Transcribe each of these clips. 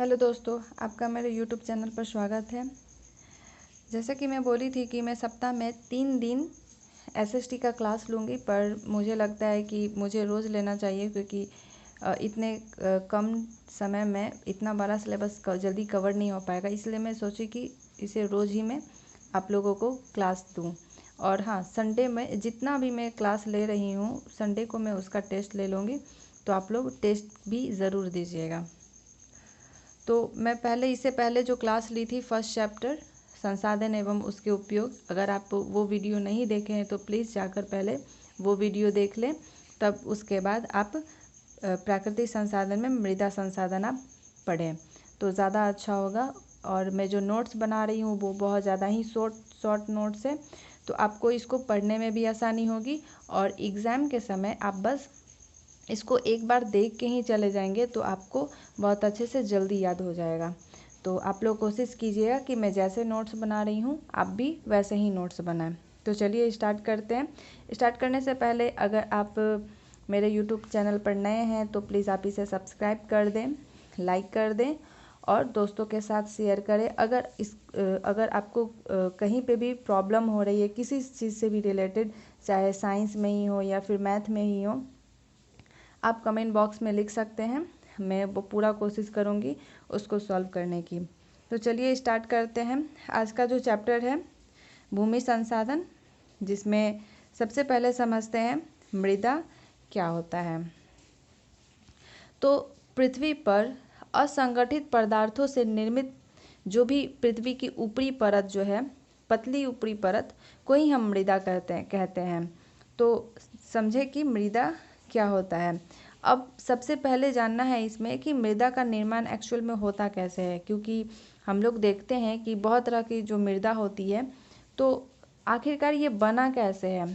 Hello दोस्तों, आपका मेरे यूट्यूब चैनल पर स्वागत है। जैसा कि मैं बोली थी कि मैं सप्ताह में 3 दिन एसएसटी का क्लास लूँगी, पर मुझे लगता है कि मुझे रोज़ लेना चाहिए क्योंकि इतने कम समय में इतना बड़ा सिलेबस जल्दी कवर नहीं हो पाएगा। इसलिए मैं सोची कि इसे रोज़ ही मैं आप लोगों को क्लास दूँ। और हाँ, संडे में जितना भी मैं क्लास ले रही हूँ, संडे को मैं उसका टेस्ट ले लूँगी, तो आप लोग टेस्ट भी ज़रूर दीजिएगा। तो मैं इससे पहले जो क्लास ली थी फर्स्ट चैप्टर संसाधन एवं उसके उपयोग, अगर आप वो वीडियो नहीं देखे हैं तो प्लीज़ जाकर पहले वो वीडियो देख लें, तब उसके बाद आप प्राकृतिक संसाधन में मृदा संसाधन आप पढ़ें तो ज़्यादा अच्छा होगा। और मैं जो नोट्स बना रही हूँ वो बहुत ज़्यादा ही शॉर्ट नोट्स है, तो आपको इसको पढ़ने में भी आसानी होगी और एग्ज़ाम के समय आप बस इसको एक बार देख के ही चले जाएंगे तो आपको बहुत अच्छे से जल्दी याद हो जाएगा। तो आप लोग कोशिश कीजिएगा कि मैं जैसे नोट्स बना रही हूँ आप भी वैसे ही नोट्स बनाएं। तो चलिए स्टार्ट करते हैं। स्टार्ट करने से पहले अगर आप मेरे यूट्यूब चैनल पर नए हैं तो प्लीज़ आप इसे सब्सक्राइब कर दें, लाइक कर दें और दोस्तों के साथ शेयर करें। अगर आपको कहीं पे भी प्रॉब्लम हो रही है किसी चीज़ से भी रिलेटेड, चाहे साइंस में ही हो या फिर मैथ में ही हो, आप कमेंट बॉक्स में लिख सकते हैं। मैं वो पूरा कोशिश करूँगी उसको सॉल्व करने की। तो चलिए स्टार्ट करते हैं। आज का जो चैप्टर है भूमि संसाधन, जिसमें सबसे पहले समझते हैं मृदा क्या होता है। तो पृथ्वी पर असंगठित पदार्थों से निर्मित जो भी पृथ्वी की ऊपरी परत जो है, पतली ऊपरी परत को ही हम मृदा कहते हैं। तो समझे कि मृदा क्या होता है। अब सबसे पहले जानना है इसमें कि मृदा का निर्माण एक्चुअल में होता कैसे है, क्योंकि हम लोग देखते हैं कि बहुत तरह की जो मृदा होती है, तो आखिरकार ये बना कैसे है।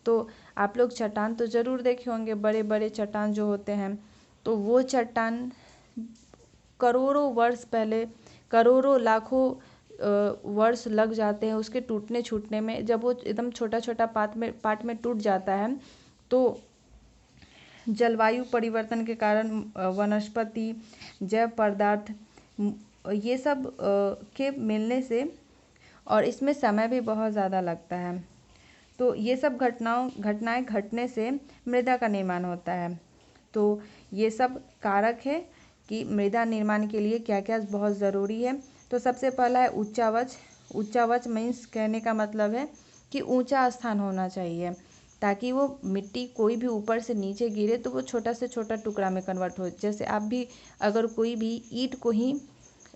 तो आप लोग चट्टान तो ज़रूर देखे होंगे, बड़े बड़े चट्टान जो होते हैं, तो वो चट्टान करोड़ों वर्ष पहले, करोड़ों लाखों वर्ष लग जाते हैं उसके टूटने छूटने में। जब वो एकदम छोटा छोटा पार्ट में टूट जाता है तो जलवायु परिवर्तन के कारण वनस्पति, जैव पदार्थ, ये सब के मिलने से, और इसमें समय भी बहुत ज़्यादा लगता है, तो ये सब घटनाएं घटने से मृदा का निर्माण होता है। तो ये सब कारक है कि मृदा निर्माण के लिए क्या क्या बहुत ज़रूरी है। तो सबसे पहला है उच्चावच। उच्चावच मीन्स कहने का मतलब है कि ऊंचा स्थान होना चाहिए, ताकि वो मिट्टी कोई भी ऊपर से नीचे गिरे तो वो छोटा से छोटा टुकड़ा में कन्वर्ट हो। जैसे आप भी अगर कोई भी ईंट को ही,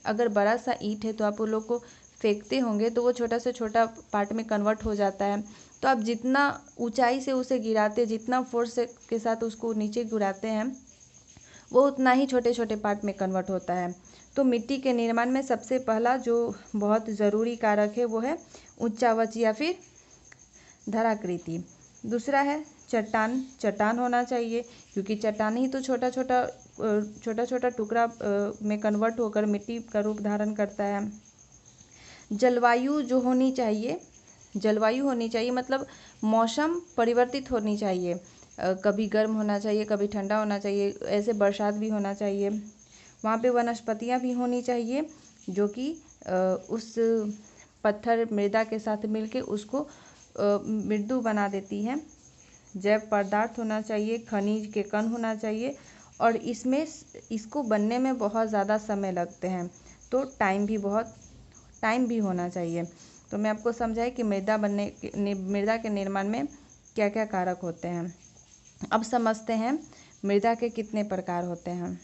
अगर बड़ा सा ईंट है तो आप वो लोग को फेंकते होंगे तो वो छोटा से छोटा पार्ट में कन्वर्ट हो जाता है। तो आप जितना ऊंचाई से उसे गिराते, जितना फोर्स के साथ उसको नीचे गिराते हैं, वो उतना ही छोटे छोटे पार्ट में कन्वर्ट होता है। तो मिट्टी के निर्माण में सबसे पहला जो बहुत ज़रूरी कारक है वो है उच्चावच या फिर धराकृति। दूसरा है चट्टान होना चाहिए, क्योंकि चट्टान ही तो छोटा छोटा टुकड़ा में कन्वर्ट होकर मिट्टी का रूप धारण करता है। जलवायु जो होनी चाहिए, जलवायु होनी चाहिए मतलब मौसम परिवर्तित होनी चाहिए। कभी गर्म होना चाहिए, कभी ठंडा होना चाहिए, ऐसे बरसात भी होना चाहिए। वहाँ पे वनस्पतियाँ भी होनी चाहिए जो कि उस पत्थर मृदा के साथ मिलके उसको मृदु बना देती है। जैव पदार्थ होना चाहिए, खनिज के कण होना चाहिए, और इसको बनने में बहुत ज़्यादा समय लगते हैं, तो टाइम भी होना चाहिए। तो मैं आपको समझाई कि मृदा के निर्माण में क्या क्या कारक होते हैं। अब समझते हैं मृदा के कितने प्रकार होते हैं।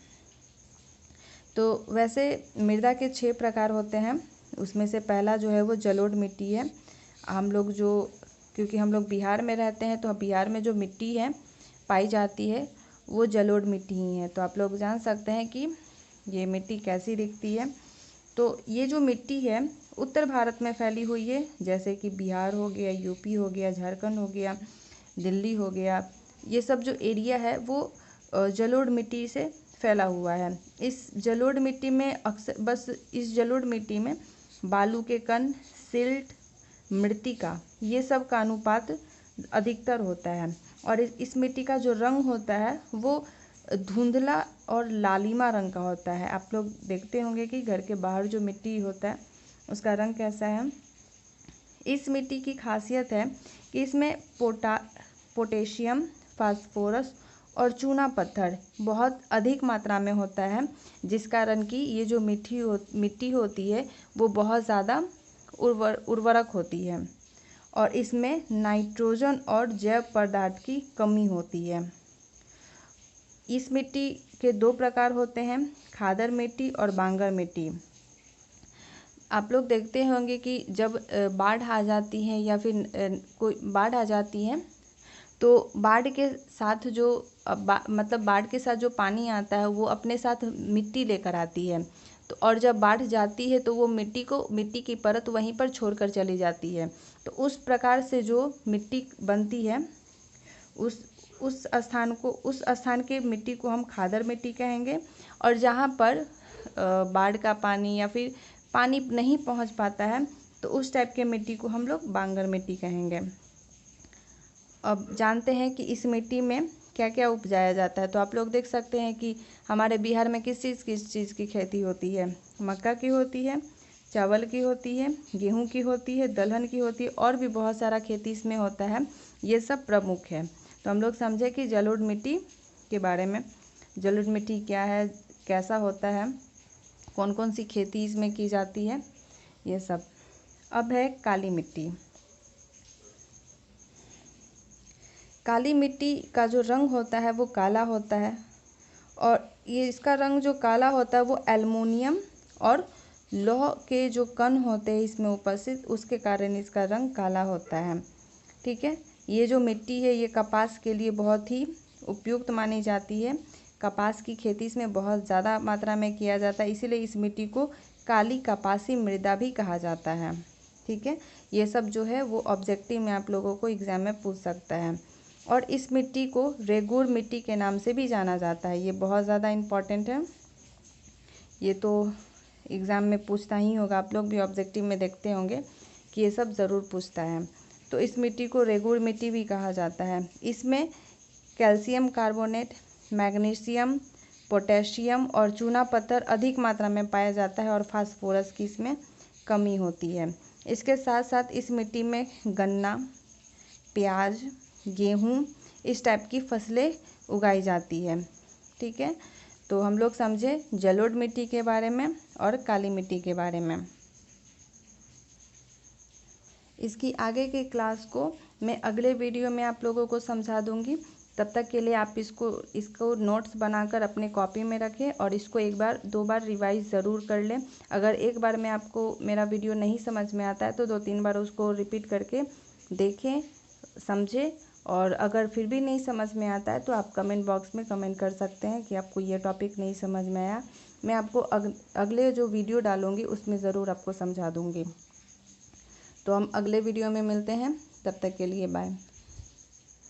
तो वैसे मृदा के 6 प्रकार होते हैं। उसमें से पहला जो है वो जलोढ़ मिट्टी है। क्योंकि हम लोग बिहार में रहते हैं तो बिहार में जो मिट्टी है पाई जाती है वो जलोढ़ मिट्टी ही है। तो आप लोग जान सकते हैं कि ये मिट्टी कैसी दिखती है। तो ये जो मिट्टी है उत्तर भारत में फैली हुई है, जैसे कि बिहार हो गया, यूपी हो गया, झारखंड हो गया, दिल्ली हो गया। ये सब जो एरिया है वो जलोढ़ मिट्टी से फैला हुआ है। इस जलोढ़ मिट्टी में बालू के कण, सिल्ट, मृत्तिका, ये सब का अनुपात अधिकतर होता है। और इस मिट्टी का जो रंग होता है वो धुंधला और लालिमा रंग का होता है। आप लोग देखते होंगे कि घर के बाहर जो मिट्टी होता है उसका रंग कैसा है। इस मिट्टी की खासियत है कि इसमें पोटेशियम, फास्फोरस और चूना पत्थर बहुत अधिक मात्रा में होता है, जिस कारण कि ये जो मिट्टी होती है वो बहुत ज़्यादा उर्वरक होती है और इसमें नाइट्रोजन और जैव पदार्थ की कमी होती है। इस मिट्टी के दो प्रकार होते हैं, खादर मिट्टी और बांगर मिट्टी। आप लोग देखते होंगे कि जब बाढ़ आ जाती है या फिर कोई बाढ़ आ जाती है तो बाढ़ के साथ जो बाढ़ के साथ जो पानी आता है वो अपने साथ मिट्टी लेकर आती है। तो और जब बाढ़ जाती है तो वो मिट्टी की परत वहीं पर छोड़कर चली जाती है। तो उस प्रकार से जो मिट्टी बनती है उस स्थान के मिट्टी को हम खादर मिट्टी कहेंगे। और जहाँ पर बाढ़ का पानी या फिर पानी नहीं पहुँच पाता है तो उस टाइप के मिट्टी को हम लोग बांगर मिट्टी कहेंगे। अब जानते हैं कि इस मिट्टी में क्या क्या उपजाया जाता है। तो आप लोग देख सकते हैं कि हमारे बिहार में किस चीज़ की खेती होती है। मक्का की होती है, चावल की होती है, गेहूं की होती है, दलहन की होती है और भी बहुत सारा खेती इसमें होता है। ये सब प्रमुख है। तो हम लोग समझे कि जलोढ़ मिट्टी के बारे में। जलोढ़ मिट्टी क्या है, कैसा होता है, कौन कौन सी खेती इसमें की जाती है, ये सब। अब है काली मिट्टी। काली मिट्टी का जो रंग होता है वो काला होता है और ये इसका रंग जो काला होता है वो एल्युमिनियम और लौह के जो कण होते हैं इसमें उपस्थित, उसके कारण इसका रंग काला होता है। ठीक है, ये जो मिट्टी है ये कपास के लिए बहुत ही उपयुक्त मानी जाती है। कपास की खेती इसमें बहुत ज़्यादा मात्रा में किया जाता है, इसीलिए इस मिट्टी को काली कपासी मृदा भी कहा जाता है। ठीक है, ये सब जो है वो ऑब्जेक्टिव में आप लोगों को एग्जाम में पूछ सकता है। और इस मिट्टी को रेगूर मिट्टी के नाम से भी जाना जाता है। ये बहुत ज़्यादा इम्पॉर्टेंट है, ये तो एग्ज़ाम में पूछता ही होगा। आप लोग भी ऑब्जेक्टिव में देखते होंगे कि ये सब ज़रूर पूछता है। तो इस मिट्टी को रेगूर मिट्टी भी कहा जाता है। इसमें कैल्शियम कार्बोनेट, मैग्नीशियम, पोटेशियम और चूना पत्थर अधिक मात्रा में पाया जाता है और फास्फोरस की इसमें कमी होती है। इसके साथ साथ इस मिट्टी में गन्ना, प्याज, गेहूँ इस टाइप की फसलें उगाई जाती है। ठीक है, तो हम लोग समझे जलोढ़ मिट्टी के बारे में और काली मिट्टी के बारे में। इसकी आगे की क्लास को मैं अगले वीडियो में आप लोगों को समझा दूंगी। तब तक के लिए आप इसको नोट्स बनाकर अपने कॉपी में रखें और इसको एक बार 2 बार रिवाइज ज़रूर कर लें। अगर एक बार में आपको मेरा वीडियो नहीं समझ में आता है तो 2-3 बार उसको रिपीट करके देखें, समझें। और अगर फिर भी नहीं समझ में आता है तो आप कमेंट बॉक्स में कमेंट कर सकते हैं कि आपको ये टॉपिक नहीं समझ में आया। मैं आपको अगले जो वीडियो डालूँगी उसमें ज़रूर आपको समझा दूँगी। तो हम अगले वीडियो में मिलते हैं, तब तक के लिए बाय।